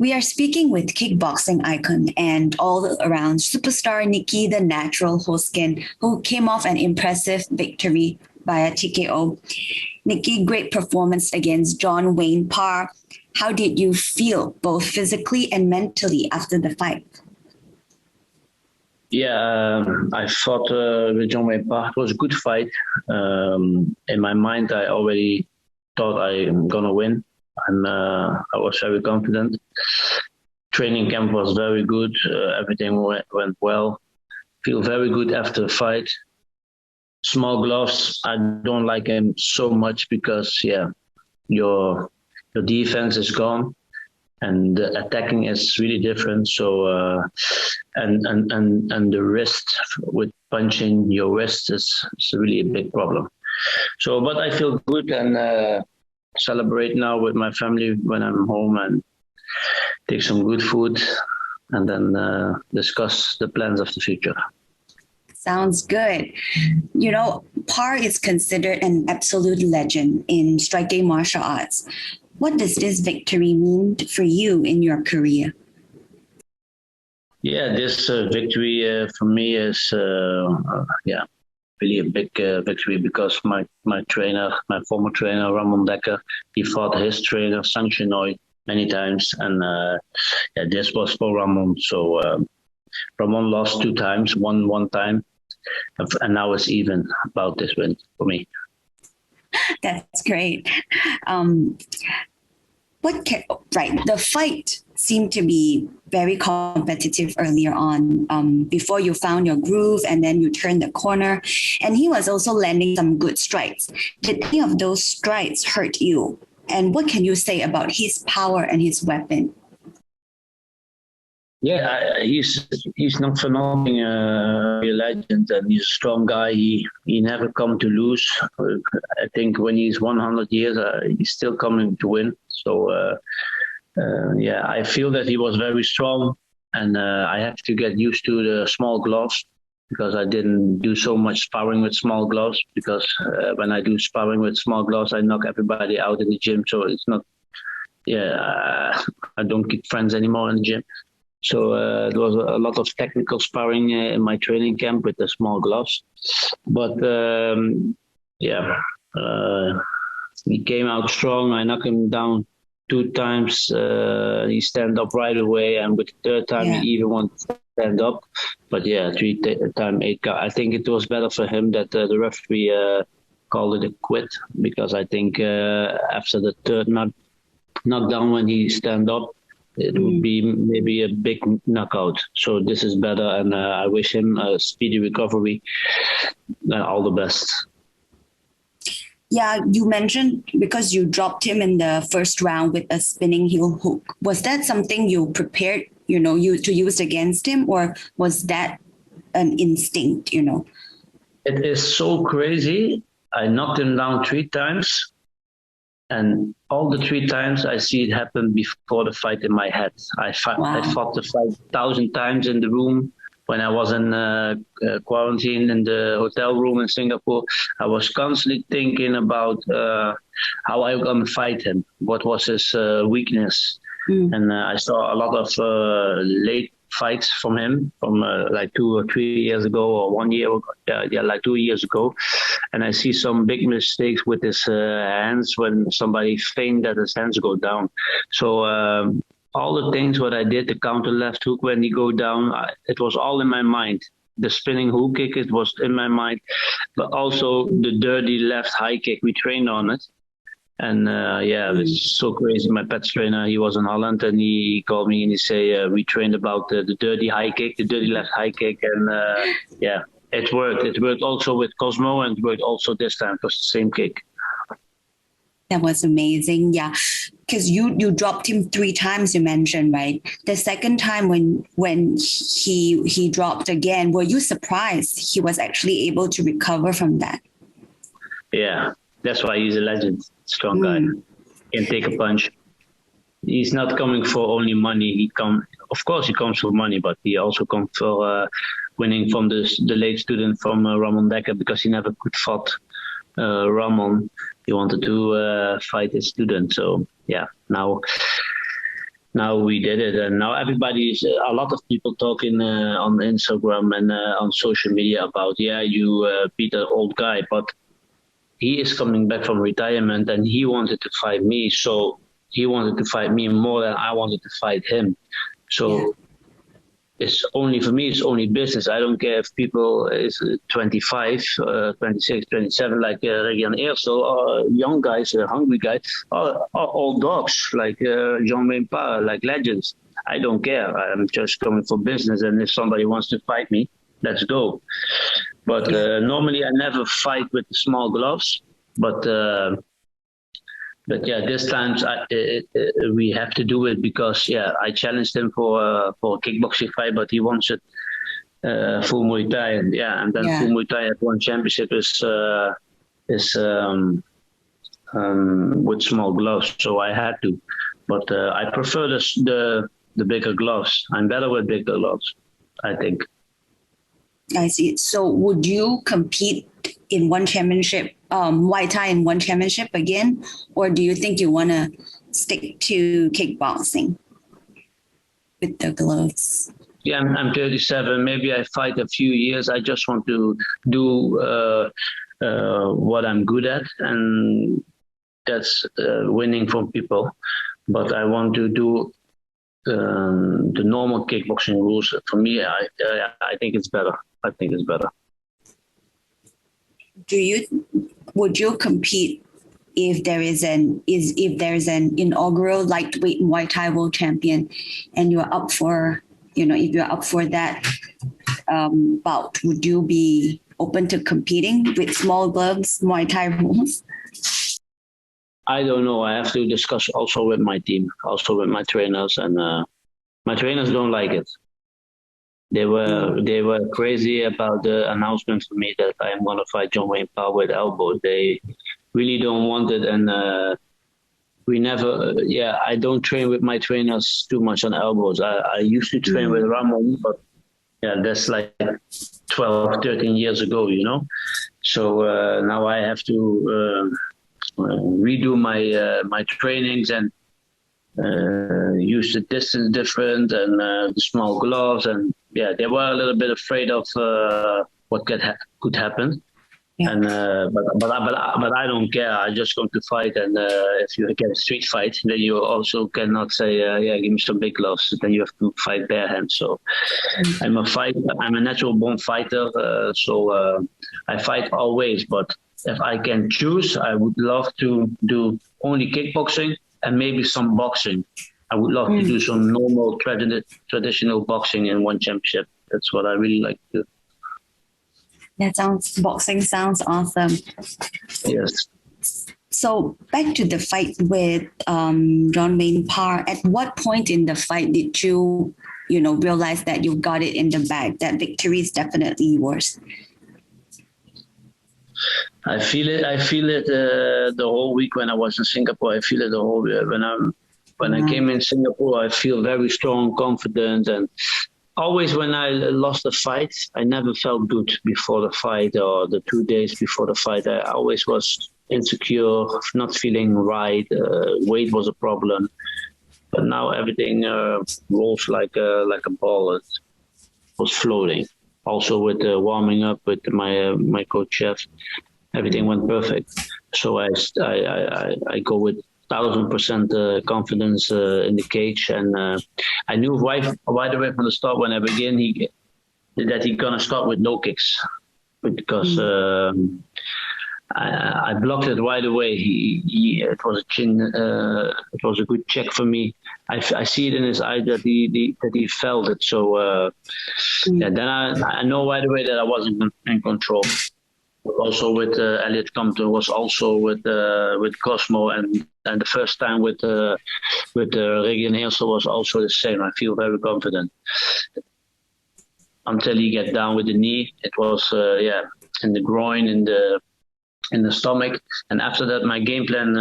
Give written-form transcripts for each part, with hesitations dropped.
We are speaking with kickboxing icon and all-around superstar Nieky the Natural Holzken, who came off an impressive victory via TKO. Nieky, great performance against John Wayne Parr. How did you feel, both physically and mentally, after the fight? Yeah, I fought with John Wayne Parr. It was a good fight. In my mind, I already thought I'm gonna win. I was very confident. Training camp was very good. Everything went well. Feel very good after the fight. Small gloves, I don't like him so much because your defense is gone and the attacking is really different. So and the wrist with punching your wrist is really a big problem. So, but I feel good and celebrate now with my family when I'm home and take some good food and then discuss the plans of the future. Sounds good. You know, Parr is considered an absolute legend in striking martial arts. What does this victory mean for you in your career? Yeah, this victory for me is really a big victory because my former trainer, Ramon Dekker, he fought his trainer, Sang Chinoy, many times. And this was for Ramon. So Ramon lost 2 times, won 1 time. And now it's even about this win for me. That's great. The fight seemed to be very competitive earlier on, before you found your groove and then you turned the corner. And he was also landing some good strikes. Did any of those strikes hurt you? And what can you say about his power and his weapon? Yeah, he's not for nothing a legend, and he's a strong guy. He never come to lose. I think when he's 100 years, he's still coming to win. So I feel that he was very strong, and I have to get used to the small gloves because I didn't do so much sparring with small gloves. Because when I do sparring with small gloves, I knock everybody out in the gym. So it's not. I don't keep friends anymore in the gym. So there was a lot of technical sparring in my training camp with the small gloves. But he came out strong. I knocked him down 2 times. He stand up right away. And with the 3rd time, he even wanted to stand up. But 3 times 8 count. I think it was better for him that the referee called it a quit. Because I think after the 3rd knockdown when he stand up, it would be maybe a big knockout. So this is better, and I wish him a speedy recovery. All the best. Yeah, you mentioned because you dropped him in the first round with a spinning heel hook. Was that something you prepared, to use against him, or was that an instinct, It is so crazy. I knocked him down 3 times. And all the 3 times I see it happen before the fight in my head. I fought the fight 1,000 times in the room when I was in quarantine in the hotel room in Singapore. I was constantly thinking about how I was going to fight him. What was his weakness? And I saw a lot of late fights from him from like 2 or 3 years ago or 1 year ago. Like 2 years ago. And I see some big mistakes with his hands when somebody feigns that his hands go down. So all the things what I did, the counter left hook when he go down, it was all in my mind. The spinning hook kick, it was in my mind. But also the dirty left high kick, we trained on it. And it was so crazy. My pet trainer, he was in Holland, and he called me and he said, we trained about the dirty high kick, the dirty left high kick. And it worked. It worked also with Cosmo, and it worked also this time. It was the same kick. That was amazing. Yeah, because you dropped him 3 times, you mentioned, right? The second time when he dropped again, were you surprised he was actually able to recover from that? Yeah, that's why he's a legend. Strong guy. Can take a punch. He's not coming for only money. Of course he comes for money, but he also comes for winning from the late student from Ramon Dekker, because he never could fight Ramon. He wanted to fight his student. So now now we did it, and now everybody's a lot of people talking on Instagram and on social media about you beat an old guy, but he is coming back from retirement and he wanted to fight me, so he wanted to fight me more than I wanted to fight him. So it's only, for me, it's only business. I don't care if people is 25, 26, 27, like Regan Eersel, or young guys, hungry guys, or old dogs, like John Wayne Parr, like legends. I don't care. I'm just coming for business. And if somebody wants to fight me, let's go. But normally I never fight with the small gloves. But this time we have to do it because I challenged him for a kickboxing fight, but he wants it full Muay Thai, and then full Muay Thai at one championship is with small gloves, so I had to. But I prefer the bigger gloves. I'm better with bigger gloves, I think. I see. So would you compete in one championship, Muay Thai in one championship again? Or do you think you want to stick to kickboxing with the gloves? Yeah, I'm 37. Maybe I fight a few years. I just want to do what I'm good at, and that's winning from people. But I want to do the normal kickboxing rules. For me, I think it's better. I think it's better. Would you compete if there's an inaugural lightweight Muay Thai world champion, and you're up for, if you're up for that bout, would you be open to competing with small gloves Muay Thai rules? I don't know. I have to discuss also with my team, also with my trainers, and my trainers don't like it. They were crazy about the announcement for me that I'm going to fight John Wayne Parr with elbows. They really don't want it, and we never. I don't train with my trainers too much on elbows. I used to train with Ramon, but that's like 12, 13 years ago, So now I have to redo my trainings and use the distance different and the small gloves, and they were a little bit afraid of what could happen. And but I don't care. I'm just going to fight, and if you get a street fight, then you also cannot say give me some big gloves. Then you have to fight bare hands. So I'm a natural born fighter. So I fight always. But if I can choose, I would love to do only kickboxing and maybe some boxing. I would love to do some normal traditional boxing in one championship. That's what I really like to do. Boxing sounds awesome. Yes. So back to the fight with John Wayne Parr. At what point in the fight did you, realize that you got it in the bag, that victory is definitely yours? I feel it the whole week when I was in Singapore. I feel it the whole week. When I came in Singapore, I feel very strong, confident, and always when I lost the fight, I never felt good before the fight or the 2 days before the fight. I always was insecure, not feeling right. Weight was a problem, but now everything rolls like a ball. It was floating. Also with the warming up with my coach chef, everything went perfect. So I go with 1,000% confidence in the cage, and I knew right away from the start when I began that he's gonna start with no kicks, because I blocked it right away. It was a chin. It was a good check for me. I see it in his eye that he felt it. So then I know right away that I wasn't in control. Also with Elliot Compton, was also with Cosmo, and the first time with Regan Eersel was also the same. I feel very confident until he get down with the knee. It was in the groin, in the stomach, and after that my game plan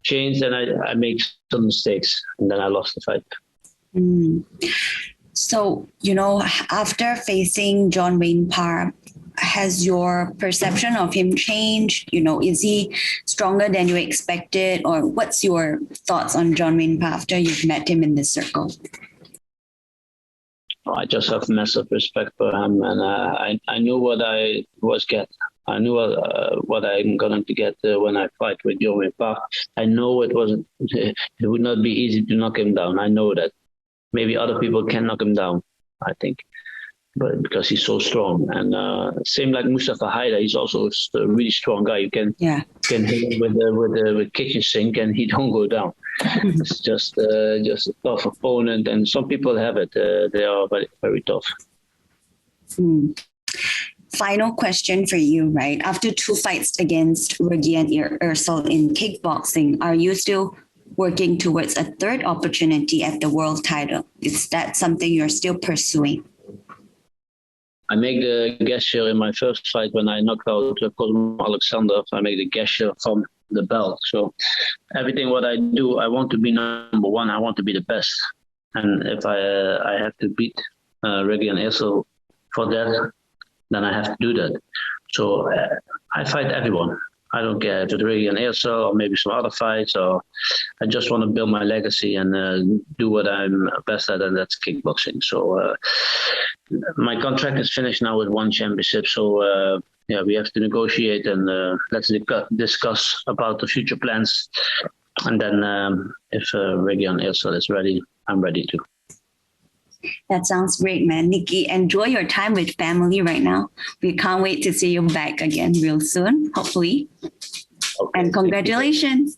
changed, and I made some mistakes, and then I lost the fight. So after facing John Wayne Parr, has your perception of him changed? Is he stronger than you expected? Or what's your thoughts on John Wayne Parr after you've met him in this circle? I just have massive respect for him, and I knew what I was getting. I knew what I'm going to get when I fight with John Wayne Parr. I know it wasn't. It would not be easy to knock him down. I know that. Maybe other people can knock him down, I think, but because he's so strong. And same like Mustafa Haida, he's also a really strong guy. You can hit him with kitchen sink, and he don't go down. It's just a tough opponent, and some people have it. They are very, very tough. Final question for you, right? After 2 fights against Rugi and Ursel in kickboxing, are you still working towards a third opportunity at the world title? Is that something you're still pursuing? I make the gesture in my first fight when I knocked out Cosmo Alexander. I make the gesture from the belt. So everything what I do, I want to be number one. I want to be the best. And if I have to beat Rugi and Ursel for that, then I have to do that. So I fight everyone. I don't care if it's Rugi and Ursel or maybe some other fights, or I just want to build my legacy and do what I'm best at, and that's kickboxing. So my contract is finished now with 1 championship. So we have to negotiate, and let's discuss about the future plans. And then if Rugi and Ursel is ready, I'm ready too. That sounds great, man. Nieky, enjoy your time with family right now. We can't wait to see you back again real soon, hopefully. Okay, and congratulations.